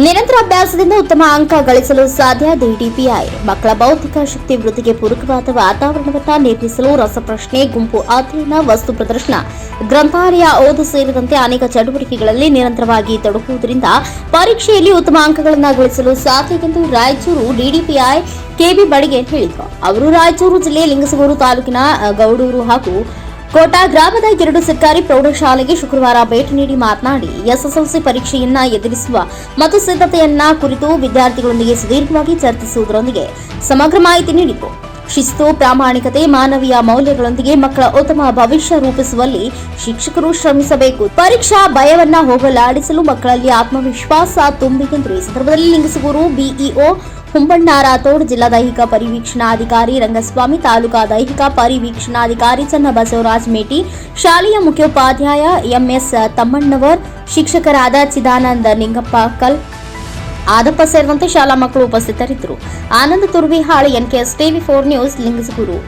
ನಿರಂತರ ಅಭ್ಯಾಸದಿಂದ ಉತ್ತಮ ಅಂಕ ಗಳಿಸಲು ಸಾಧ್ಯ. ಡಿಡಿಪಿಐ ಮಕ್ಕಳ ಬೌದ್ಧಿಕ ಶಕ್ತಿ ವೃದ್ಧಿಗೆ ಪೂರಕವಾದ ವಾತಾವರಣವನ್ನು ನಿರ್ಮಿಸಲು ರಸಪ್ರಶ್ನೆ, ಗುಂಪು ಅಧ್ಯಯನ, ವಸ್ತು ಪ್ರದರ್ಶನ, ಗ್ರಂಥಾಲಯ ಓದು ಸೇರಿದಂತೆ ಅನೇಕ ಚಟುವಟಿಕೆಗಳಲ್ಲಿ ನಿರಂತರವಾಗಿ ತೊಡಗುವುದರಿಂದ ಪರೀಕ್ಷೆಯಲ್ಲಿ ಉತ್ತಮ ಅಂಕಗಳನ್ನು ಗಳಿಸಲು ಸಾಧ್ಯ ಎಂದು ರಾಯಚೂರು ಡಿಡಿಪಿಐ ಕೆಬಿ ಬಡಿಗೇರ್ ಹೇಳಿದರು. ಅವರು ರಾಯಚೂರು ಜಿಲ್ಲೆಯ ಲಿಂಗಸಗೂರು ತಾಲೂಕಿನ ಗೌಡೂರು ಹಾಗೂ ಕೋಟಾ ಗ್ರಾಮದ 2 ಸರ್ಕಾರಿ ಪ್ರೌಢಶಾಲೆಗೆ ಶುಕ್ರವಾರ ಭೇಟಿ ನೀಡಿ ಮಾತನಾಡಿ ಎಸ್ಎಸ್ಎಲ್ಸಿ ಪರೀಕ್ಷೆಯನ್ನ ಎದುರಿಸುವ ಮತ್ತು ಸಿದ್ಧತೆಯನ್ನ ಕುರಿತು ವಿದ್ಯಾರ್ಥಿಗಳೊಂದಿಗೆ ಸುದೀರ್ಘವಾಗಿ ಚರ್ಚಿಸುವುದರೊಂದಿಗೆ ಸಮಗ್ರ ಮಾಹಿತಿ ನೀಡಿದರು. ಶಿಸ್ತು, ಪ್ರಾಮಾಣಿಕತೆ, ಮಾನವೀಯ ಮೌಲ್ಯಗಳೊಂದಿಗೆ ಮಕ್ಕಳ ಉತ್ತಮ ಭವಿಷ್ಯ ರೂಪಿಸುವಲ್ಲಿ ಶಿಕ್ಷಕರು ಶ್ರಮಿಸಬೇಕು. ಪರೀಕ್ಷಾ ಭಯವನ್ನ ಹೋಗಲಾಡಿಸಲು ಮಕ್ಕಳಲ್ಲಿ ಆತ್ಮವಿಶ್ವಾಸ ತುಂಬಬೇಕೆಂದರು. ಈ ಸಂದರ್ಭದಲ್ಲಿ ಲಿಂಗಸಗೂರು ಬಿಇಒ ಹುಂಬಣ್ಣ ರಾಥೋಡ್, ಜಿಲ್ಲಾ ದೈಹಿಕ ಪರಿವೀಕ್ಷಣಾಧಿಕಾರಿ ರಂಗಸ್ವಾಮಿ, ತಾಲೂಕಾ ದೈಹಿಕ ಪರಿವೀಕ್ಷಣಾಧಿಕಾರಿ ಚನ್ನಬಸವರಾಜ್ ಮೇಟಿ, ಶಾಲೆಯ ಮುಖ್ಯೋಪಾಧ್ಯಾಯ ಎಂಎಸ್ ತಮ್ಮಣ್ಣವರ್, ಶಿಕ್ಷಕರಾದ ಚಿದಾನಂದ ನಿಂಗಪ್ಪ ಕಲ್, ಆದಪ್ಪ ಸೇರಿದಂತೆ ಶಾಲಾ ಮಕ್ಕಳು ಉಪಸ್ಥಿತರಿದ್ದರು. Anand Turvihal, NKS TV 4 news, Lingasugur.